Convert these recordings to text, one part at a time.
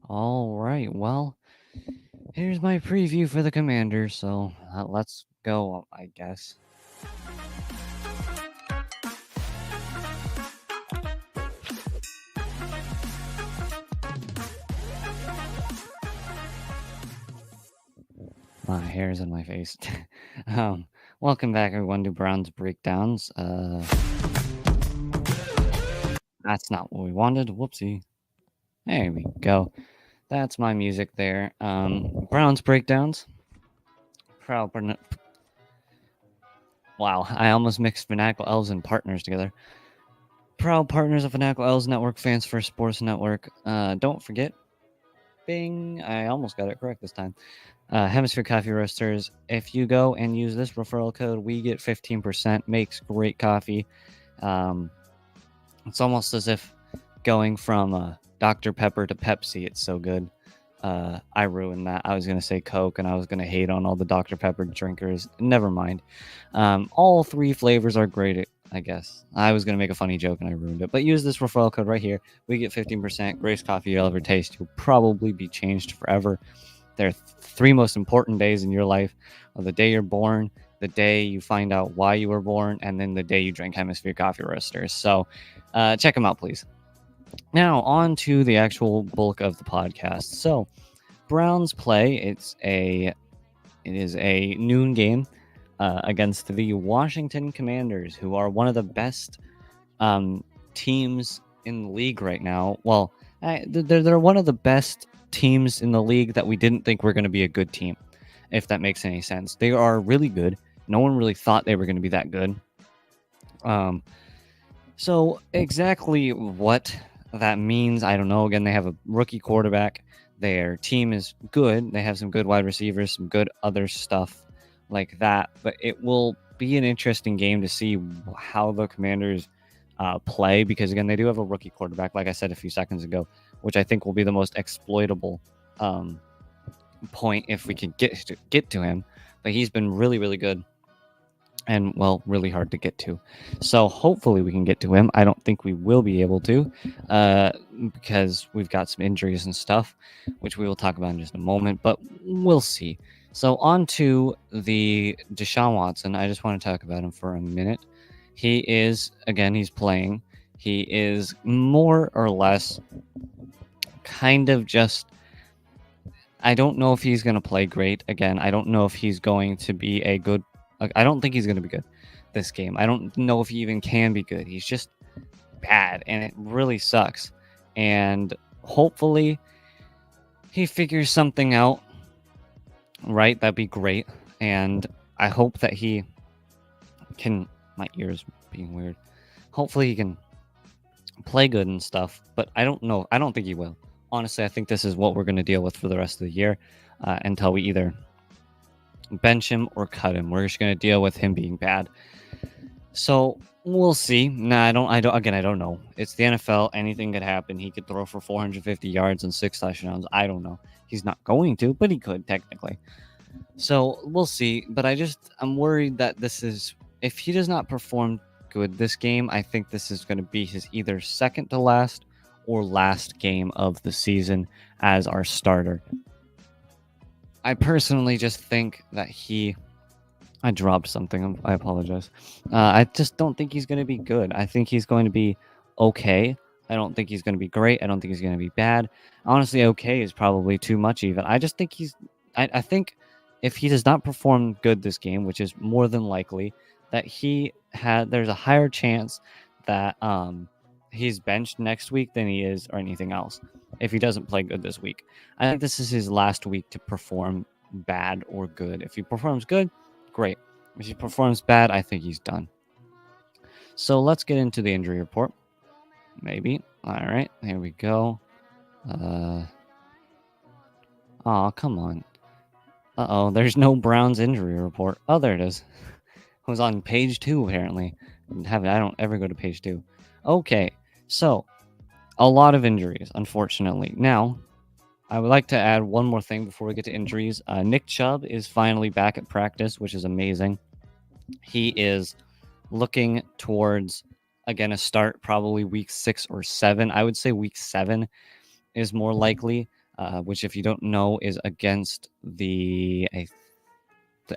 All right. Well, here's my preview for the Commanders. So let's go, I guess. My hair's in my face. um, Welcome back, everyone, to Browns Breakdowns. That's not what we wanted. Whoopsie. There we go. That's my music there. Browns Breakdowns. Proud. Wow, I almost mixed Fanatical Elves and Partners together. Proud partners of Fanatical Elves Network, Fans First Sports Network. Don't forget, bing, I almost got it correct this time. Hemisphere Coffee Roasters. If you go and use this referral code, we get 15%. Makes great coffee. It's almost as if going from Dr. Pepper to Pepsi. It's so good. I ruined that. I was going to say Coke and I was going to hate on all the Dr. Pepper drinkers. Never mind. All three flavors are great, I guess. I was going to make a funny joke and I ruined it. But use this referral code right here. We get 15%. Greatest coffee you'll ever taste. You'll probably be changed forever. There are three most important days in your life: the day you're born, the day you find out why you were born, and then the day you drink Hemisphere Coffee Roasters. So check them out, please. Now, on to the actual bulk of the podcast. So, Browns play. It is a noon game against the Washington Commanders, who are one of the best teams in the league right now. Well, they're one of the best teams in the league that we didn't think were going to be a good team, if that makes any sense. They are really good. No one really thought they were going to be that good. So exactly what that means, I don't know. Again, they have a rookie quarterback. Their team is good. They have some good wide receivers, some good other stuff like that. But it will be an interesting game to see how the Commanders play, because again, they do have a rookie quarterback, like I said a few seconds ago, which I think will be the most exploitable point if we can get to him. But he's been really, really good. And, well, really hard to get to. So hopefully we can get to him. I don't think we will be able to because we've got some injuries and stuff, which we will talk about in just a moment, but we'll see. So on to the Deshaun Watson. I just want to talk about him for a minute. He is, again, he's playing. He is more or less kind of just, I don't know if he's going to play great. Again, I don't know if he's going to be a good, I don't think he's going to be good this game. I don't know if he even can be good. He's just bad, and it really sucks. And hopefully he figures something out, right? That'd be great. And I hope that he can, my ears being weird. Hopefully he can play good and stuff, but I don't know. I don't think he will. Honestly, I think this is what we're going to deal with for the rest of the year until we either bench him or cut him. We're just going to deal with him being bad. So we'll see. I don't know. It's the NFL. Anything could happen. He could throw for 450 yards and 6 touchdowns. I don't know. He's not going to, but he could technically. So we'll see. But I'm worried that if he does not perform good this game, I think this is going to be his either second to last or last game of the season as our starter. I personally just think that I dropped something. I apologize. I just don't think he's going to be good. I think he's going to be okay. I don't think he's going to be great. I don't think he's going to be bad. Honestly, okay is probably too much even. I just think I think if he does not perform good this game, which is more than likely, that there's a higher chance that he's benched next week than he is or anything else if he doesn't play good this week. I think this is his last week to perform bad or good. If he performs good, great. If he performs bad, I think he's done. So let's get into the injury report. Maybe. All right, here we go. Oh, come on. Uh-oh, there's no Browns injury report. Oh, there it is. It was on page 2, apparently. I don't ever go to page 2. Okay, so a lot of injuries, unfortunately. Now, I would like to add one more thing before we get to injuries. Nick Chubb is finally back at practice, which is amazing. He is looking towards, again, a start probably week 6 or 7. I would say week 7 is more likely. which, if you don't know, is against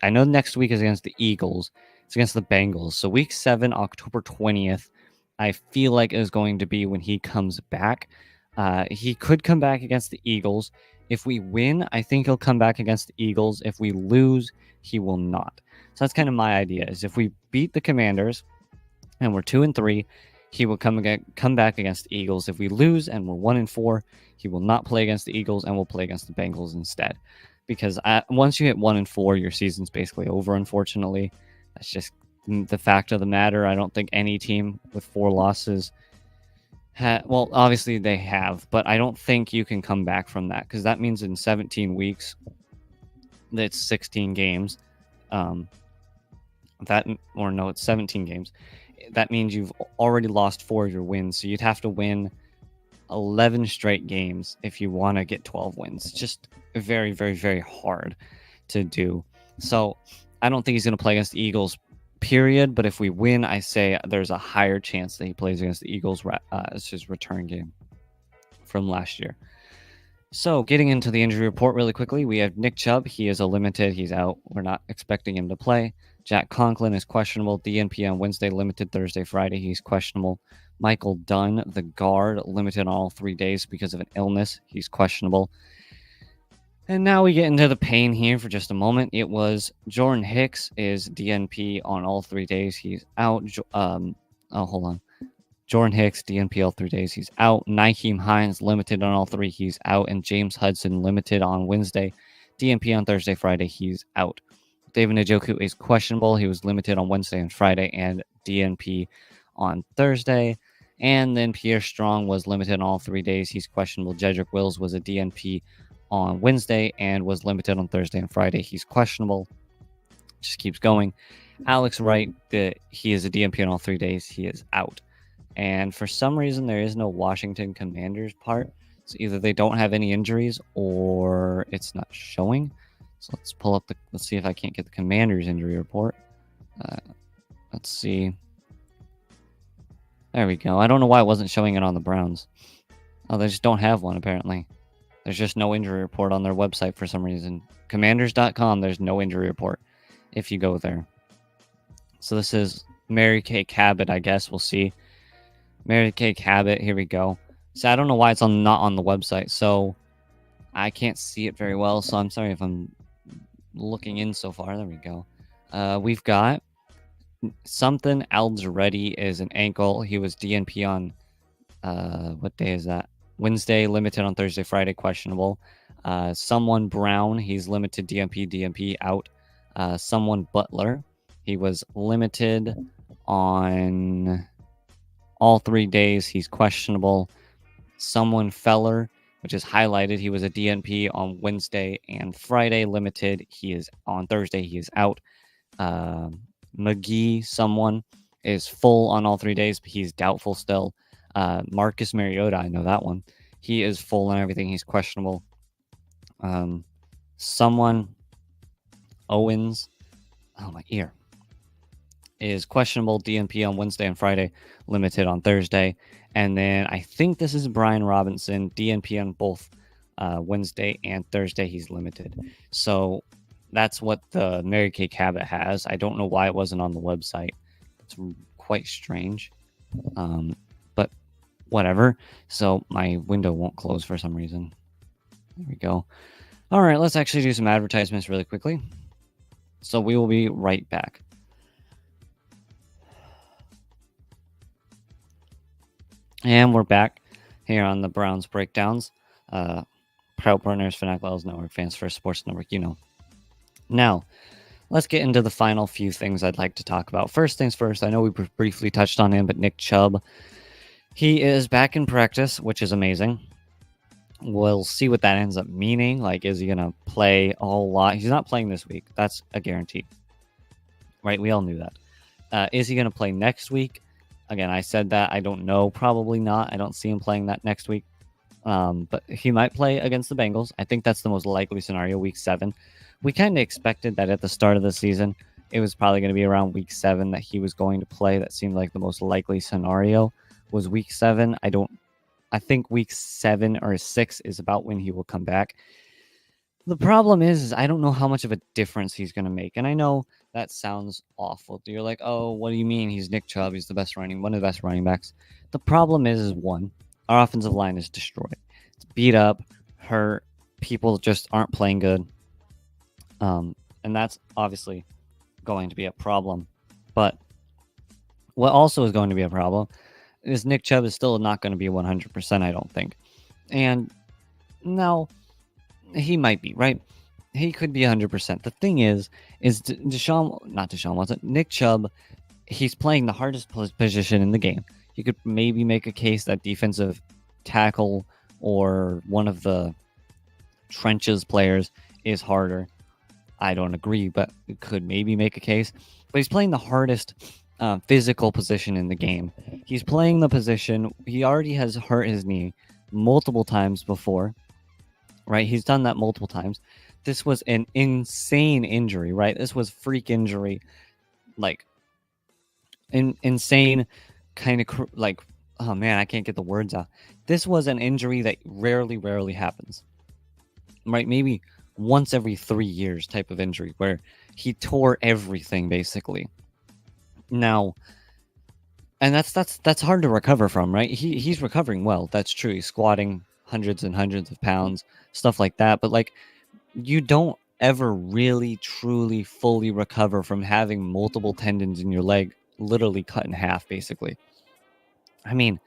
I know next week is against the Eagles. It's against the Bengals. So week 7, October 20th, I feel like is going to be when he comes back. He could come back against the Eagles. If we win, I think he'll come back against the Eagles. If we lose, he will not. So that's kind of my idea, is if we beat the Commanders and we're 2-3, he will come back against the Eagles. If we lose and we're 1-4, he will not play against the Eagles and will play against the Bengals instead. Because once you hit 1-4, your season's basically over, unfortunately. That's just the fact of the matter. I don't think any team with 4 losses well, obviously they have, but I don't think you can come back from that, because that means in 17 weeks, that's 16 games. It's 17 games. That means you've already lost 4 of your wins, so you'd have to win 11 straight games if you want to get 12 wins. It's just very, very, very hard to do. So I don't think he's going to play against the Eagles, period. But if we win, I say there's a higher chance that he plays against the Eagles as his return game from last year. So getting into the injury report really quickly, we have Nick Chubb. He is a limited. He's out. We're not expecting him to play. Jack Conklin is questionable. DNP on Wednesday, limited Thursday, Friday. He's questionable. Michael Dunn, the guard, limited on all 3 days because of an illness. He's questionable. And now we get into the pain here for just a moment. It was Jordan Hicks is DNP on all 3 days. He's out. Hold on. Jordan Hicks, DNP all 3 days. He's out. Nyheim Hines, limited on all 3. He's out. And James Hudson, limited on Wednesday. DNP on Thursday, Friday. He's out. David Njoku is questionable. He was limited on Wednesday and Friday, and DNP on Thursday. And then Pierre Strong was limited on all 3 days. He's questionable. Jedrick Wills was a DNP on Wednesday and was limited on Thursday and Friday. He's questionable. Just keeps going. Alex Wright, he is a DNP on all 3 days. He is out. And for some reason, there is no Washington Commanders part. So either they don't have any injuries or it's not showing. So let's pull up let's see if I can't get the Commanders injury report. Let's see. There we go. I don't know why it wasn't showing it on the Browns. Oh, they just don't have one, apparently. There's just no injury report on their website for some reason. Commanders.com, there's no injury report if you go there. So this is Mary Kay Cabot, I guess. We'll see. Mary Kay Cabot, here we go. So I don't know why it's not on the website. So I can't see it very well. So I'm sorry if I'm looking in so far. There we go. We've got something Alderete is an ankle. He was DNP on what day is that? Wednesday, limited on Thursday, Friday, questionable. Someone Brown, he's limited DNP out. Someone Butler, he was limited on all 3 days. He's questionable. Someone Feller, which is highlighted, he was a DNP on Wednesday and Friday, limited. He is on Thursday. He is out. McGee, someone, is full on all 3 days, but he's doubtful still. Marcus Mariota, I know that one. He is full on everything. He's questionable. Someone Owens, my ear, is questionable. DNP on Wednesday and Friday, limited on Thursday. And then I think this is Brian Robinson, DNP on both Wednesday and Thursday. He's limited. So that's what the Mary Kay Cabot has. I don't know why it wasn't on the website. It's quite strange. But whatever. So my window won't close for some reason. There we go. All right, let's actually do some advertisements really quickly. So we will be right back. And we're back here on the Browns Breakdowns. Proud partners, Fanatical L's Network, Fans First Sports Network, you know. Now, let's get into the final few things I'd like to talk about. First things first, I know we briefly touched on him, but Nick Chubb, he is back in practice, which is amazing. We'll see what that ends up meaning. Like, is he going to play a whole lot? He's not playing this week. That's a guarantee. Right? We all knew that. Is he going to play next week? Again, I said that. I don't know. Probably not. I don't see him playing that next week. But he might play against the Bengals. I think that's the most likely scenario, week 7. We kind of expected that at the start of the season, it was probably going to be around week 7 that he was going to play. That seemed like the most likely scenario was week 7. I don't I think week 7 or 6 is about when he will come back. The problem is I don't know how much of a difference he's going to make. And I know that sounds awful. You're like, oh, what do you mean? He's Nick Chubb. He's one of the best running backs. The problem is one, our offensive line is destroyed. It's beat up, hurt. People just aren't playing good. And that's obviously going to be a problem. But what also is going to be a problem is Nick Chubb is still not going to be 100%, I don't think. And now he might be, right? He could be 100%. The thing is Deshaun Watson, Nick Chubb, he's playing the hardest position in the game. You could maybe make a case that defensive tackle or one of the trenches players is harder. I don't agree, but you could maybe make a case. But he's playing the hardest physical position in the game. He's playing the position. He already has hurt his knee multiple times before, right? He's done that multiple times. This was an insane injury, right? This was freak injury, like insane kind of like, oh man, I can't get the words out. This was an injury that rarely happens, right? Maybe once every 3 years type of injury where he tore everything basically. Now, and that's hard to recover from, right? He's recovering well. That's true. He's squatting hundreds and hundreds of pounds, stuff like that. But like, you don't ever really, truly, fully recover from having multiple tendons in your leg literally cut in half, basically. I mean,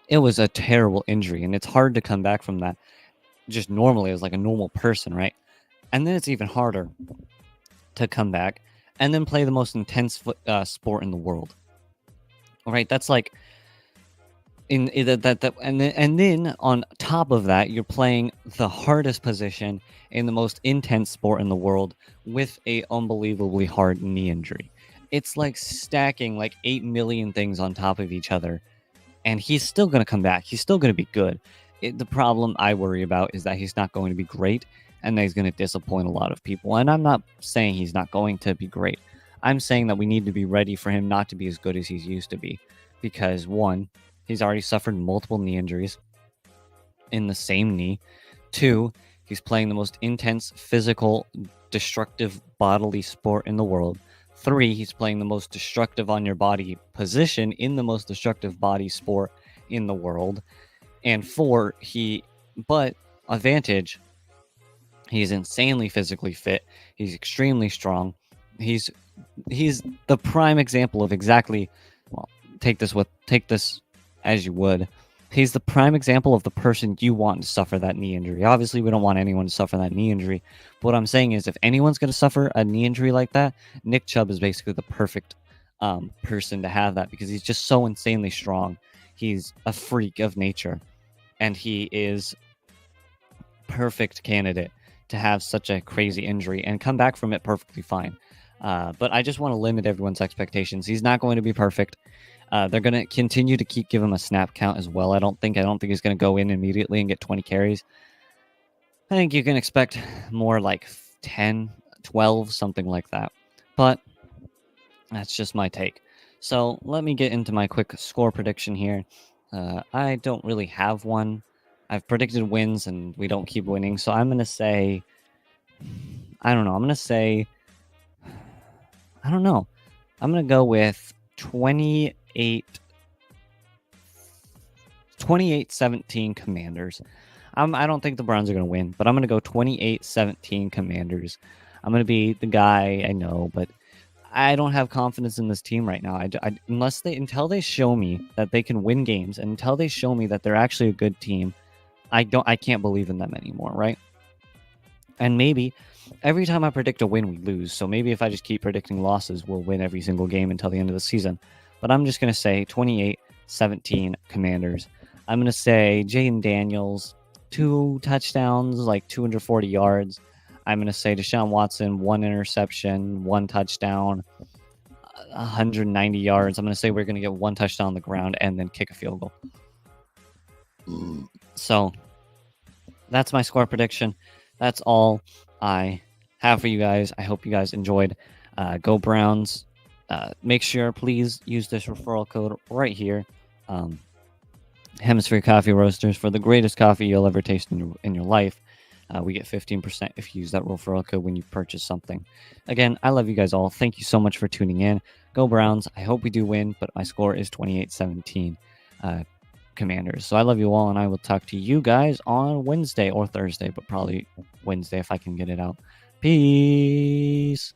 it was a terrible injury, and it's hard to come back from that just normally as like a normal person, right? And then it's even harder to come back and then play the most intense sport in the world. All right, that's like and then on top of that, you're playing the hardest position in the most intense sport in the world with a unbelievably hard knee injury. It's like stacking like 8 million things on top of each other, and he's still going to come back. He's still going to be good. The problem I worry about is that he's not going to be great, and that he's going to disappoint a lot of people. And I'm not saying he's not going to be great. I'm saying that we need to be ready for him not to be as good as he's used to be. Because one, he's already suffered multiple knee injuries in the same knee. 2, he's playing the most intense, physical, destructive bodily sport in the world. 3, he's playing the most destructive on your body position in the most destructive body sport in the world. And 4, but advantage, he's insanely physically fit. He's extremely strong. He's the prime example of exactly, well, take this as you would. He's the prime example of the person you want to suffer that knee injury. Obviously, we don't want anyone to suffer that knee injury. But what I'm saying is, if anyone's going to suffer a knee injury like that, Nick Chubb is basically the perfect person to have that, because he's just so insanely strong. He's a freak of nature, and he is perfect candidate to have such a crazy injury and come back from it perfectly fine. But I just want to limit everyone's expectations. He's not going to be perfect. They're going to continue to give him a snap count as well. I don't think he's going to go in immediately and get 20 carries. I think you can expect more like 10, 12, something like that. But that's just my take. So let me get into my quick score prediction here. I don't really have one. I've predicted wins and we don't keep winning. So I'm going to say, I don't know. I'm going to go with 28-17 Commanders. I don't think the Browns are going to win, but I'm going to go 28-17 Commanders. I'm going to be the guy, I know, but I don't have confidence in this team right now. Until they show me that they can win games, and until they show me that they're actually a good team, I can't believe in them anymore, right? And maybe every time I predict a win, we lose. So maybe if I just keep predicting losses, we'll win every single game until the end of the season. But I'm just going to say 28-17 Commanders. I'm going to say Jayden Daniels, 2 touchdowns, like 240 yards. I'm going to say Deshaun Watson, 1 interception, 1 touchdown, 190 yards. I'm going to say we're going to get 1 touchdown on the ground and then kick a field goal. So that's my score prediction. That's all I have for you guys. I hope you guys enjoyed. Go Browns. Make sure, please, use this referral code right here. Hemisphere Coffee Roasters for the greatest coffee you'll ever taste in your life. We get 15% if you use that referral code when you purchase something. Again, I love you guys all. Thank you so much for tuning in. Go Browns. I hope we do win, but my score is 28-17 Commanders. So I love you all, and I will talk to you guys on Wednesday or Thursday, but probably Wednesday if I can get it out. Peace.